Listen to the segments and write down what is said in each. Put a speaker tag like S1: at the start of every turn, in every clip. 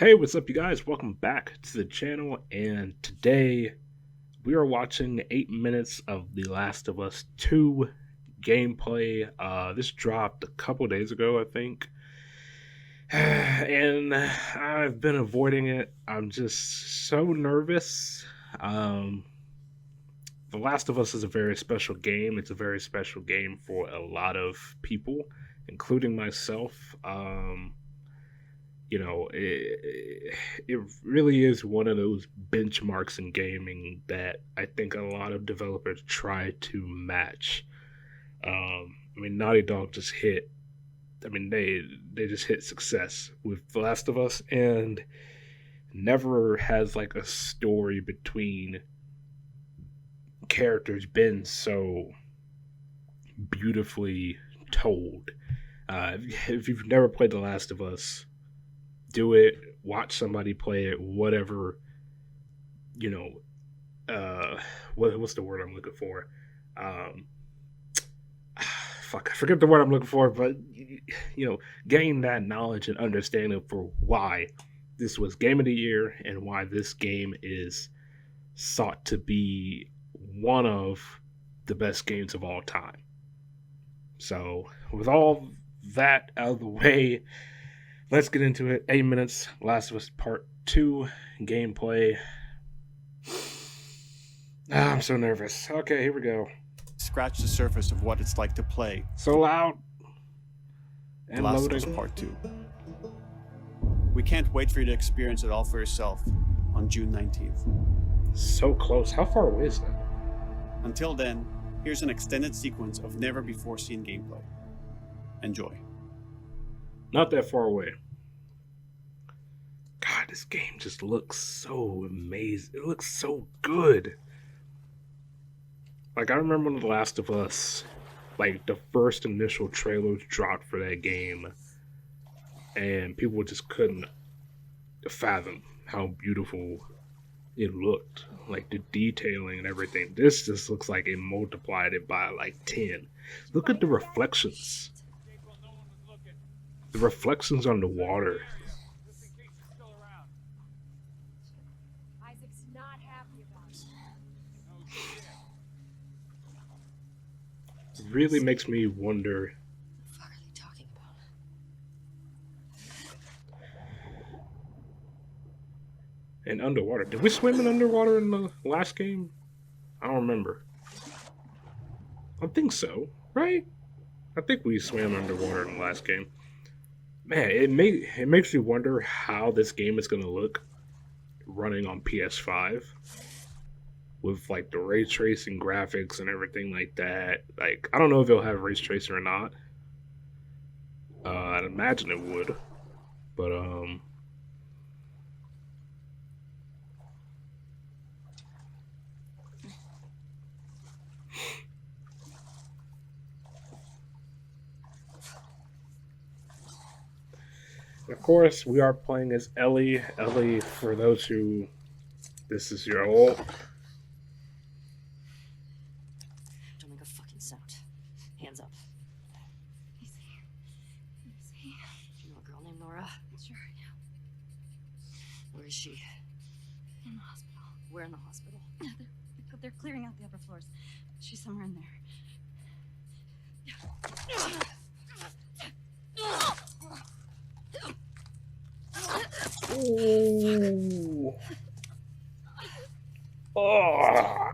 S1: Hey, what's up, you guys? Welcome back to the channel. And today we are watching 8 minutes of The Last of Us 2 gameplay. This dropped a couple days ago, I think. And I've been avoiding it. I'm just so nervous. Um, the Last of Us is a very special game. It's a very special game for a lot of people, including myself. It really is one of those benchmarks in gaming that I think a lot of developers try to match. Naughty Dog just hit. They just hit success with The Last of Us, and never has like a story between characters been so beautiful told. If you've never played The Last of Us, do it. Watch somebody play it. Whatever, you know. What's the word I'm looking for? Um, I forget the word I'm looking for. But gain that knowledge and understanding for why this was Game of the Year and why this game is sought to be one of the best games of all time. So, with all that out of the way, let's get into it. 8 minutes, Last of Us Part 2 gameplay. I'm so nervous. Okay, here we go.
S2: Scratch the surface of what it's like to play
S1: So loud.
S2: The Last of Us Part 2. We can't wait for you to experience it all for yourself on June 19th.
S1: So close. How far away is that?
S2: Until then, here's an extended sequence of never-before-seen gameplay. Enjoy.
S1: Not that far away. God, this game just looks so amazing. It looks so good. Like, I remember when The Last of Us, like, the first initial trailers dropped for that game, and people just couldn't fathom how beautiful it looked. Like, the detailing and everything. This just looks like it multiplied it by, like, 10. Look at the reflections. The reflections on the water. It really makes me wonder.
S3: What the fuck are they talking about?
S1: And underwater. Did we swim in underwater in the last game? I don't remember. I think so, right? I think we swam underwater in the last game. Man, it makes me wonder how this game is gonna look running on PS5 with like the ray tracing graphics and everything like that. Like, I don't know if it'll have ray tracing or not. I'd imagine it would, but of course, we are playing as Ellie. Ellie, for those who, this is your old.
S3: Don't make a fucking sound. Hands up.
S4: Easy. Easy.
S3: Do you know a girl named Nora?
S4: Sure, yeah.
S3: Where is she?
S4: In the hospital.
S3: Where in the hospital?
S4: Yeah, they're clearing out the upper floors. She's somewhere in there.
S1: Ooh. Oh.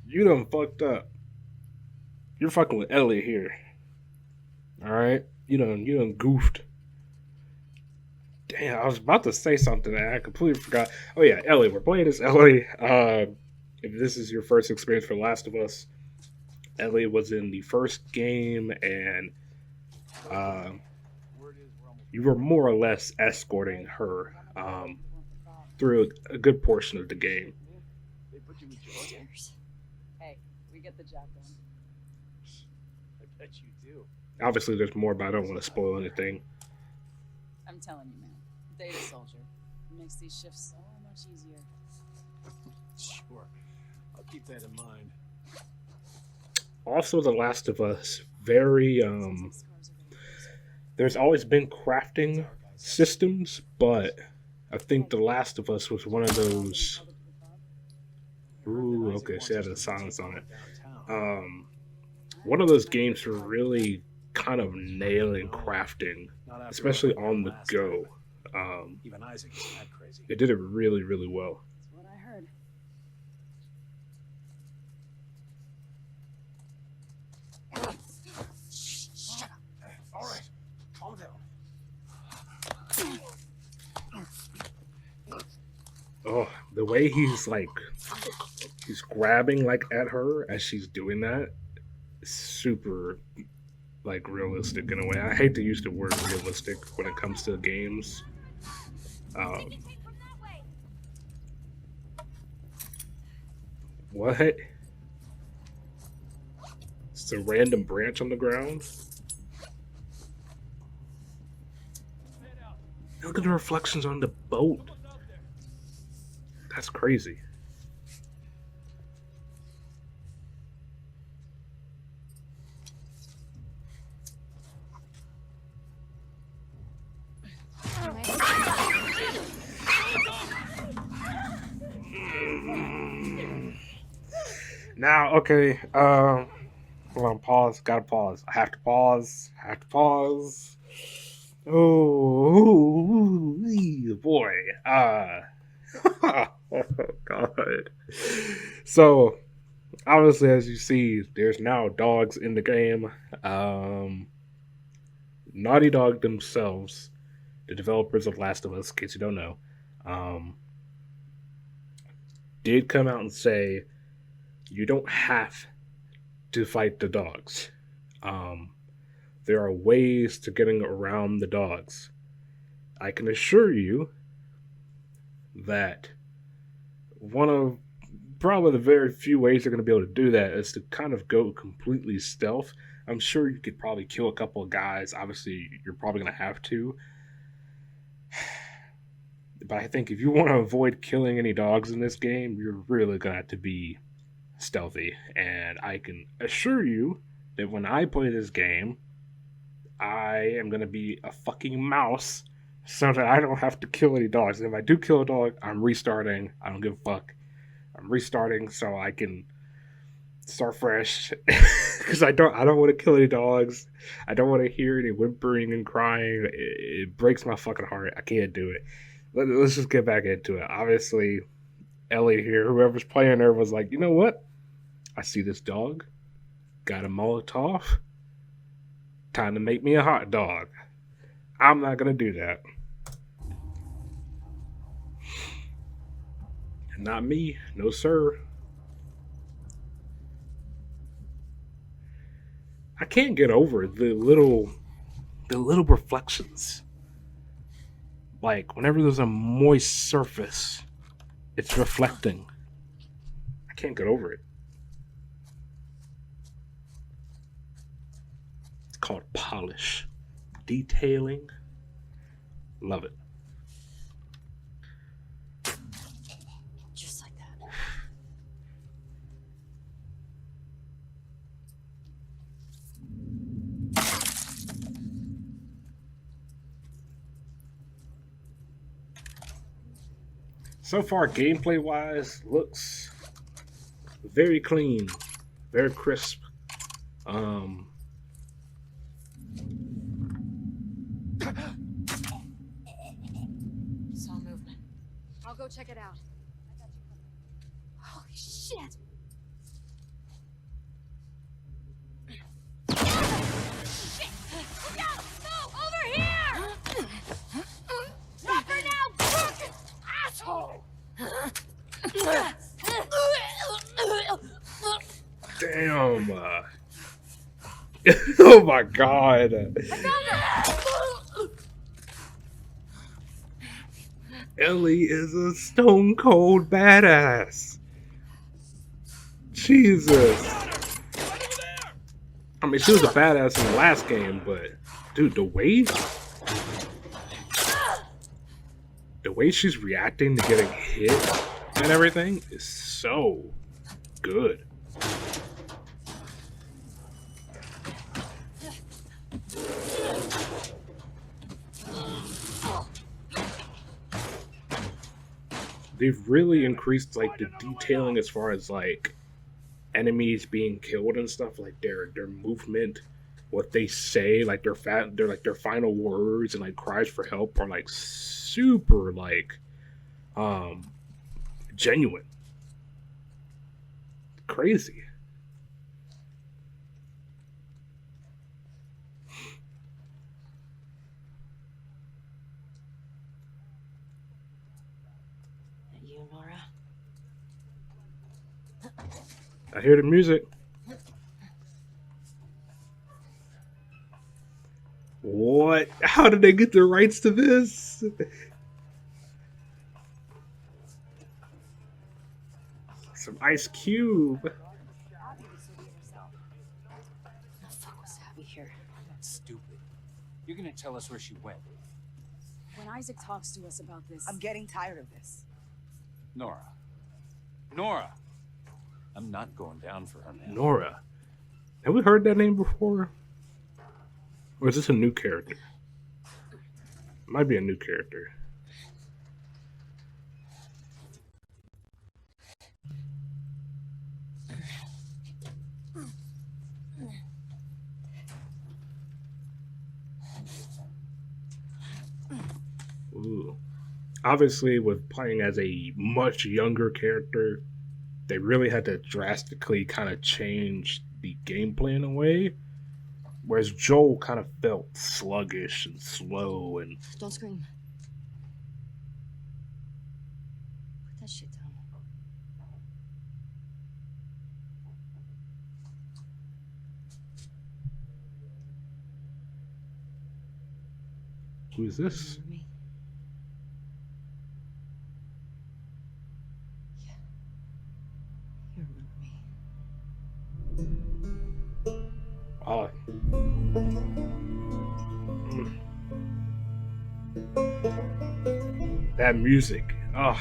S1: You done fucked up. You're fucking with Ellie here. Alright? You done goofed. Damn, I was about to say something and I completely forgot. Oh yeah, Ellie. We're playing as Ellie. If this is your first experience for Last of Us, Ellie was in the first game, and you were more or less escorting her through a good portion of the game.
S3: Stairs.
S5: Hey, we get the job done.
S6: I bet you do.
S1: Obviously, there's more, but I don't want to spoil anything.
S5: I'm telling you, man. Data soldier. It makes these shifts so much easier.
S6: Sure. I'll keep that in mind.
S1: Also, The Last of Us, very there's always been crafting systems, but I think The Last of Us was one of those. Ooh, okay, so it had a silence on it. One of those games for really kind of nailing crafting, especially on the go.
S6: Even Isaac isn't that crazy.
S1: It did it really, really well.
S5: That's what I heard.
S6: All right, calm down.
S1: Oh, the way he's grabbing like at her as she's doing that, is super like realistic in a way. I hate to use the word realistic when it comes to games. What? It's a random branch on the ground. Look at the reflections on the boat. That's crazy. Now, okay, hold on, pause, gotta pause. I have to pause. Oh, boy. Oh, God. So, obviously, as you see, there's now dogs in the game. Naughty Dog themselves, the developers of Last of Us, in case you don't know, did come out and say, you don't have to fight the dogs. There are ways to getting around the dogs. I can assure you that one of probably the very few ways you're going to be able to do that is to kind of go completely stealth. I'm sure you could probably kill a couple of guys. Obviously, you're probably going to have to. But I think if you want to avoid killing any dogs in this game, you're really going to have to be stealthy. And I can assure you that when I play this game, I am going to be a fucking mouse so that I don't have to kill any dogs. And if I do kill a dog, I'm restarting. I don't give a fuck. I'm restarting so I can start fresh. Because I don't want to kill any dogs. I don't want to hear any whimpering and crying. It breaks my fucking heart. I can't do it. Let's just get back into it. Obviously, Ellie here, whoever's playing her, was like, you know what? I see this dog. Got a Molotov. Time to make me a hot dog. I'm not going to do that. Not me. No, sir. I can't get over the little reflections. Like, whenever there's a moist surface, it's reflecting. I can't get over it. It's called polish. Detailing. Love it.
S3: Just like that.
S1: So far, gameplay-wise, looks very clean, very crisp.
S3: Saw movement. I'll go check it out. Holy shit! Shit! Look out! No! Over here! Drop her now, crook! Asshole!
S1: Damn. Oh my god.
S3: I found her!
S1: Ellie is a stone cold badass. Jesus. I mean, she was a badass in the last game, but dude, the way she's reacting to getting hit and everything is so good. they've really increased like the detailing as far as like enemies being killed and stuff, like their movement, what they say, like they're like their final words and like cries for help are like super like um genuine. Crazy.
S3: You, Nora?
S1: I hear the music. What? How did they get the rights to this? Some Ice Cube.
S3: Abby was so herself. The fuck was Abby here?
S6: I'm not stupid. You're gonna tell us where she went.
S5: When Isaac talks to us about this,
S7: I'm getting tired of this.
S6: Nora. Nora! I'm not going down for her, man.
S1: Nora. Have we heard that name before? Or is this a new character? Might be a new character. Ooh. Obviously, with playing as a much younger character, they really had to drastically kind of change the gameplay in a way. Whereas Joel kind of felt sluggish and slow and
S3: Don't scream. Put that shit down.
S1: who's this?
S3: Remember me? Yeah. You remember me.
S1: Oh. That music. Oh.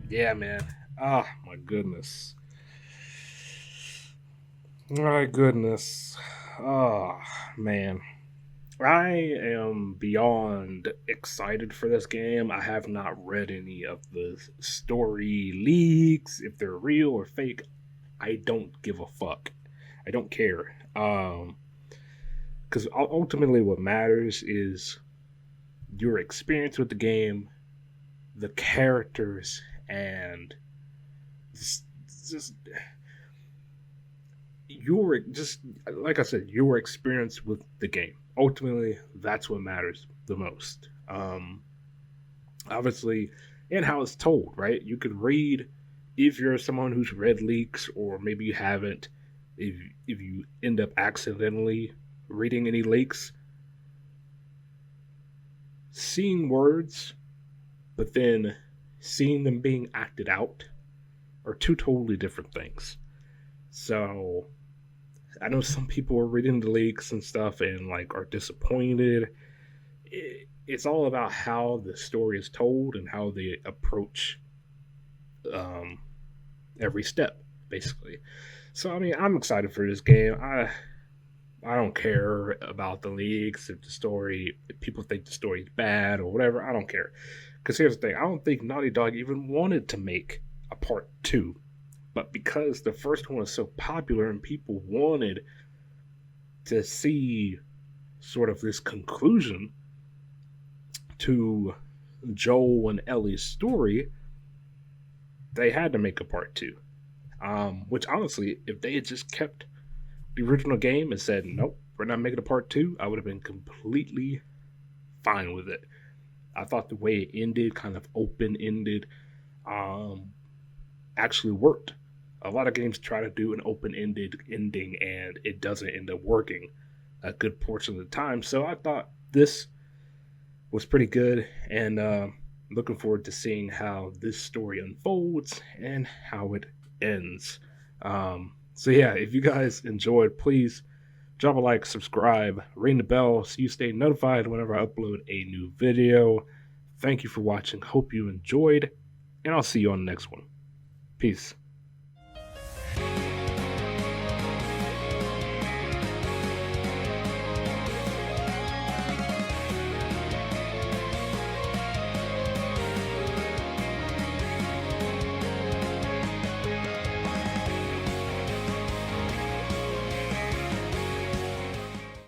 S1: Yeah, man. Oh, my goodness. My goodness. Oh, man. I am beyond excited for this game. I have not read any of the story leaks. If they're real or fake, I don't give a fuck. I don't care. Because ultimately, what matters is your experience with the game, the characters, and just your just like I said, your experience with the game. Ultimately, that's what matters the most. Obviously, and how it's told, right? You could read if you're someone who's read leaks, or maybe you haven't. If you end up accidentally reading any leaks, seeing words, but then seeing them being acted out are two totally different things. So I know some people are reading the leaks and stuff and like are disappointed. It's all about how the story is told and how they approach um, every step, basically. So I mean, I'm excited for this game. I don't care about the leaks if people think the story is bad or whatever. I don't care. Because here's the thing: I don't think Naughty Dog even wanted to make a part two, but because the first one was so popular and people wanted to see sort of this conclusion to Joel and Ellie's story, they had to make a part two. Which honestly, if they had just kept the original game and said, nope, we're not making a part two, I would have been completely fine with it. I thought the way it ended, kind of open ended, actually worked. A lot of games try to do an open ended ending and it doesn't end up working a good portion of the time. So I thought this was pretty good, and looking forward to seeing how this story unfolds and how it ends. So yeah, if you guys enjoyed, please drop a like, subscribe, ring the bell so you stay notified whenever I upload a new video. Thank you for watching. Hope you enjoyed, and I'll see you on the next one. Peace.